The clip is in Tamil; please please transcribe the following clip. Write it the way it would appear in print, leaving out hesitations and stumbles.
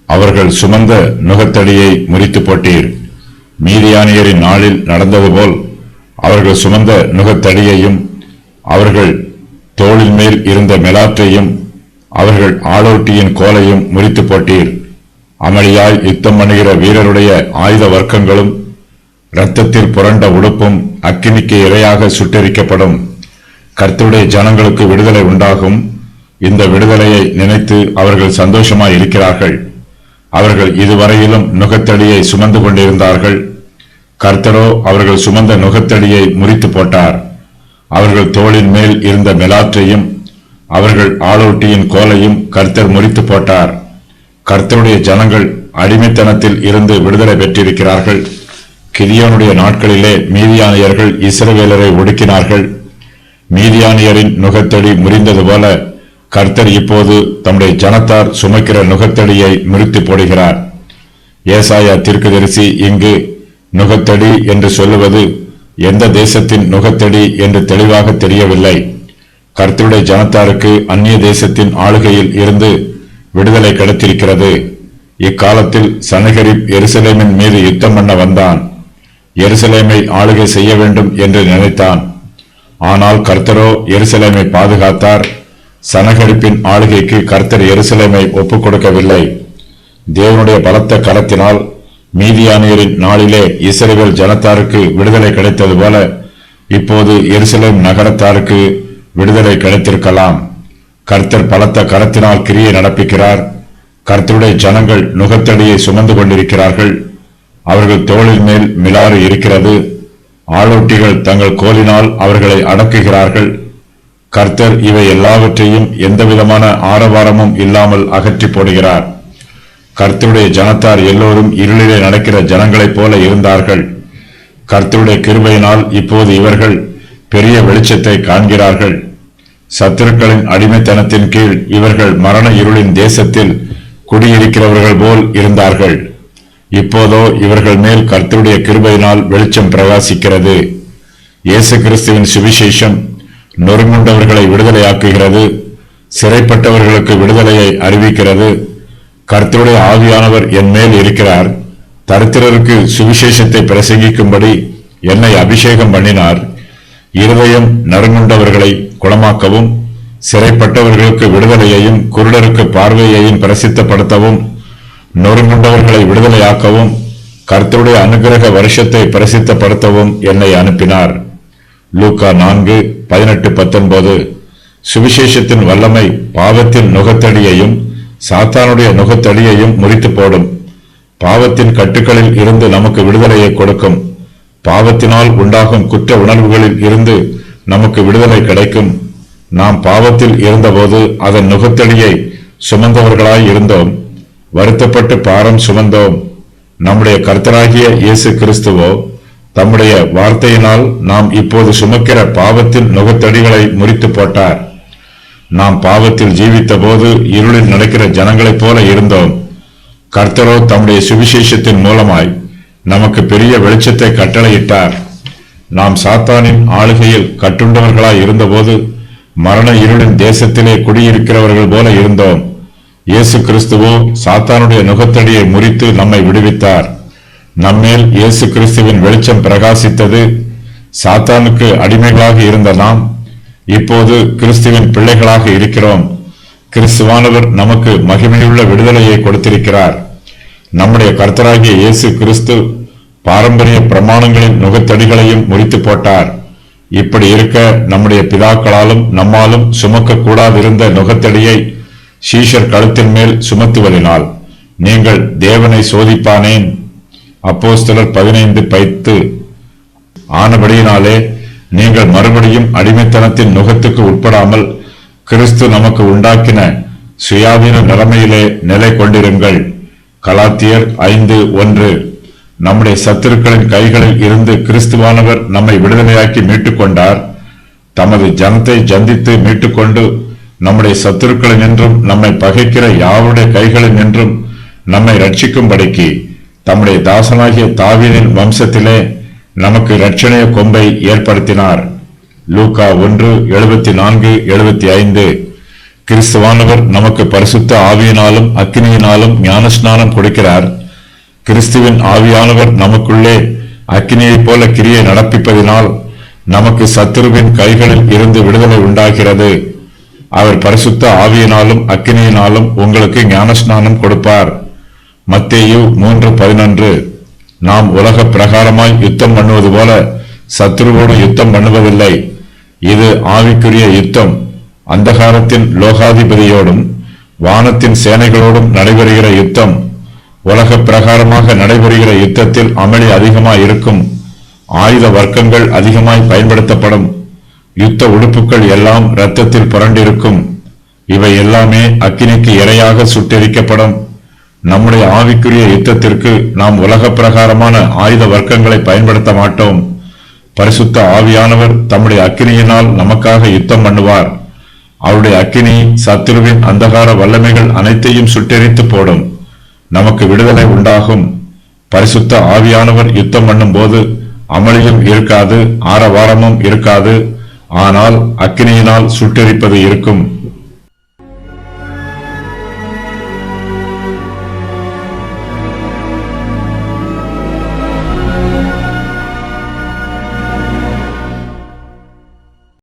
அவர்கள் சுமந்த நுகத்தடியை முறித்து போட்டீர். மீதியானியரின் நாளில் நடந்தது போல் அவர்கள் சுமந்த நுகத்தடியையும் அவர்கள் தோளின் மேல் இருந்த மெலாற்றையும் அவர்கள் ஆளோட்டியின் கோலையும் முறித்து போட்டீர். அமளியாய் யுத்தம் பண்ணுகிற வீரருடைய ஆயுத வர்க்கங்களும் இரத்தத்தில் புரண்ட உடுப்பும் அக்கினிக்கு இரையாக சுட்டெரிக்கப்படும். கர்த்தருடைய ஜனங்களுக்கு விடுதலை உண்டாகும். இந்த விடுதலையை நினைத்து அவர்கள் சந்தோஷமாய் இருக்கிறார்கள். அவர்கள் இதுவரையிலும் நுகத்தடியை சுமந்து கொண்டிருந்தார்கள். கர்த்தரோ அவர்கள் சுமந்த நுகத்தடியை முறித்து போட்டார். அவர்கள் தோளின் மேல் இருந்த மெலாற்றையும் அவர்கள் ஆளோட்டியின் கோலையும் கர்த்தர் முறித்து போட்டார். கர்த்தருடைய ஜனங்கள் அடிமைத்தனத்தில் இருந்து விடுதலை பெற்றிருக்கிறார்கள். கிதியோனுடைய நாட்களிலே மீதியானியர்கள் இஸ்ரவேலரை ஒடுக்கினார்கள். மீதியானியரின் நுகத்தடி முறிந்தது போல கர்த்தர் இப்போது தம்முடைய ஜனத்தார் சுமக்கிற நுகத்தடியை முறித்து போடுகிறார். ஏசாயா தீர்க்கதரிசி இங்கு நுகத்தடி என்று சொல்லுவது எந்த தேசத்தின் நுகத்தடி என்று தெளிவாக தெரியவில்லை. கர்த்தருடைய ஜனத்தாருக்கு அந்நிய தேசத்தின் ஆளுகையில் இருந்து விடுதலை கிடைத்திருக்கிறது. இக்காலத்தில் சனகரிப் எருசலேமின் மீது யுத்தம் பண்ண வந்தான். எருசலேமை ஆளுகை செய்ய வேண்டும் என்று நினைத்தான். ஆனால் கர்த்தரோ எருசலேமை பாதுகாத்தார். சனகரிப்பின் ஆளுகைக்கு கர்த்தர் எருசலேமை ஒப்புக் கொடுக்கவில்லை. தேவனுடைய பலத்த கரத்தினால் மீதியானியரின் நாளிலே இஸ்ரவேல் ஜனத்தாருக்கு விடுதலை கிடைத்தது போல இப்போது எருசலேம் நகரத்தாருக்கு விடுதலை கிடைத்திருக்கலாம். கர்த்தர் பலத்த கரத்தினால் கிரியை நடப்பிக்கிறார். கர்த்தருடைய ஜனங்கள் நுகத்தடியை சுமந்து கொண்டிருக்கிறார்கள். அவர்கள் தோளின் மேல் மிலாறு இருக்கிறது. ஆளோட்டிகள் தங்கள் கோலினால் அவர்களை அடக்குகிறார்கள். கர்த்தர் இவை எல்லாவற்றையும் எந்தவிதமான ஆரவாரமும் இல்லாமல் அகற்றி போடுகிறார். கர்த்தருடைய ஜனத்தார் எல்லோரும் இருளிலே நடக்கிற ஜனங்களைப் போல இருந்தார்கள். கர்த்தருடைய கிருபையினால் இப்போது இவர்கள் பெரிய வெளிச்சத்தை காண்கிறார்கள். சத்துருக்களின் அடிமைத்தனத்தின் கீழ் இவர்கள் மரண இருளின் தேசத்தில் குடியிருக்கிறவர்கள் போல் இருந்தார்கள். இப்போதோ இவர்கள் மேல் கர்த்தருடைய கிருபையினால் வெளிச்சம் பிரகாசிக்கிறது. இயேசு கிறிஸ்துவின் சுவிசேஷம் நொறுங்குண்டவர்களை விடுதலையாக்குகிறது. சிறைப்பட்டவர்களுக்கு விடுதலையை அறிவிக்கிறது. கர்த்தருடைய ஆவியானவர் என் மேல் இருக்கிறார். தரித்திரருக்கு சுவிசேஷத்தை பிரசங்கிக்கும்படி என்னை அபிஷேகம் பண்ணினார். இருதயம் நறுங்குண்டவர்களை குணமாக்கவும், சிறைப்பட்டவர்களுக்கு விடுதலையையும், குருடருக்கு பார்வையையும் பிரசித்தப்படுத்தவும், நொறுங்குண்டவர்களை விடுதலையாக்கவும், கர்த்தருடைய அனுக்கிரக வருஷத்தை பிரசித்தப்படுத்தவும் என்னை அனுப்பினார். லூக்கா 4:18-19. சுவிசேஷத்தின் வல்லமை பாவத்தின் நுகத்தடியையும் சாத்தானுடைய நுகத்தடியையும் முறித்து போடும். பாவத்தின் கட்டுக்களில் இருந்து நமக்கு விடுதலையை கொடுக்கும். பாவத்தினால் உண்டாகும் குற்ற உணர்வுகளில் இருந்து நமக்கு விடுதலை கிடைக்கும். நாம் பாவத்தில் இருந்தபோது அதன் நுகத்தடியை சுமந்தவர்களாய் இருந்தோம். வருத்தப்பட்டு பாரம் சுமந்தோம். நம்முடைய கர்த்தராகிய இயேசு கிறிஸ்துவோ தம்முடைய வார்த்தையினால் நாம் இப்போது சுமக்கிற பாவத்தின் நுகத்தடிகளை முறித்து போட்டார். நாம் பாவத்தில் ஜீவித்த போது இருளில் நடக்கிற ஜனங்களைப் போல இருந்தோம். கர்த்தரோ தம்முடைய சுவிசேஷத்தின் மூலமாய் நமக்கு பெரிய வெளிச்சத்தை கட்டளையிட்டார். நாம் சாத்தானின் ஆளுகையில் கட்டுண்டவர்களாய் இருந்தபோது மரண இருளின் தேசத்திலே குடியிருக்கிறவர்கள் போல இருந்தோம். இயேசு கிறிஸ்துவோ சாத்தானுடைய நுகத்தடியை முறித்து நம்மை விடுவித்தார். நம்மேல் இயேசு கிறிஸ்துவின் வெளிச்சம் பிரகாசித்தது. சாத்தானுக்கு அடிமைகளாக இருந்த நாம் இப்போது கிறிஸ்துவின் பிள்ளைகளாக இருக்கிறோம். கிறிஸ்துவானவர் நமக்கு மகிமையுள்ள விடுதலையை கொடுத்திருக்கிறார். நம்முடைய கர்த்தராகிய இயேசு கிறிஸ்து பாரம்பரிய பிரமாணங்களின் நுகத்தடிகளையும் முறித்து போட்டார். இப்படி இருக்க நம்முடைய பிதாக்களாலும் நம்மாலும் சுமக்க கூடாதிருந்த நுகத்தடியை சீஷர் கழுத்தின் மேல் சுமத்துவதினால் நீங்கள் தேவனை சோதிப்பானேன். அப்போஸ்தலர் 15:10. ஆனபடியினாலே நீங்கள் மறுபடியும் அடிமைத்தனத்தின் நுகத்துக்கு உட்படாமல் கிறிஸ்து நமக்கு உண்டாக்கின சுயாதீன நிலைமையிலே நிலை கொண்டிருங்கள். கலாத்தியர் 5:1. நம்முடைய சத்துருக்களின் கைகளில் இருந்து கிறிஸ்துவானவர் நம்மை விடுதலையாக்கி மீட்டுக்கொண்டார். தமது ஜனத்தை ஜந்தித்து மீட்டுக்கொண்டு நம்முடைய சத்துருக்களின் என்றும் நம்மை பகைக்கிற யாருடைய கைகளில் நின்றும் நம்மை ரட்சிக்கும்படிக்கு தம்முடைய தாசனாகிய தாவீதின் வம்சத்திலே நமக்கு இரட்சணிய கொம்பை ஏற்படுத்தினார். லூக்கா 1:74-75. கிறிஸ்துவானவர் நமக்கு பரிசுத்த ஆவியினாலும் அக்கினியினாலும் ஞானஸ்நானம் கொடுக்கிறார். கிறிஸ்துவின் ஆவியானவர் நமக்குள்ளே அக்கினியைப் போல கிரியை நடப்பிப்பதினால் நமக்கு சத்துருவின் கைகளில் இருந்து விடுதலை உண்டாகிறது. அவர் பரிசுத்த ஆவியினாலும் அக்கினியினாலும் உங்களுக்கு ஞானஸ்நானம் கொடுப்பார். மத்தேயு 3:11. நாம் உலக பிரகாரமாய் யுத்தம் பண்ணுவது போல சத்துருவோடு யுத்தம் பண்ணுவதில்லை. இது ஆவிக்குரிய யுத்தம். அந்தகாரத்தின் லோகாதிபதியோடும் வானத்தின் சேனைகளோடும் நடைபெறுகிற யுத்தம். உலக பிரகாரமாக நடைபெறுகிற யுத்தத்தில் அமளி அதிகமாய் இருக்கும். ஆயுத வர்க்கங்கள் அதிகமாய் பயன்படுத்தப்படும். யுத்த உடுப்புகள் எல்லாம் இரத்தத்தில் புரண்டிருக்கும். இவை எல்லாமே அக்கினிக்கு இரையாக சுட்டெரிக்கப்படும். நம்முடைய ஆவிக்குரிய யுத்தத்திற்கு நாம் உலக பிரகாரமான ஆயுத வர்க்கங்களை பயன்படுத்த மாட்டோம். பரிசுத்த ஆவியானவர் தம்முடைய அக்கினியினால் நமக்காக யுத்தம் பண்ணுவார். அவருடைய அக்கினி சத்துருவின் அந்தகார வல்லமைகள் அனைத்தையும் சுட்டெரித்து போடும். நமக்கு விடுதலை உண்டாகும். பரிசுத்த ஆவியானவர் யுத்தம் பண்ணும் போது அமளியும் இருக்காது, ஆரவாரமும் இருக்காது. ஆனால் அக்கினியினால் சுட்டெரிப்பது இருக்கும்.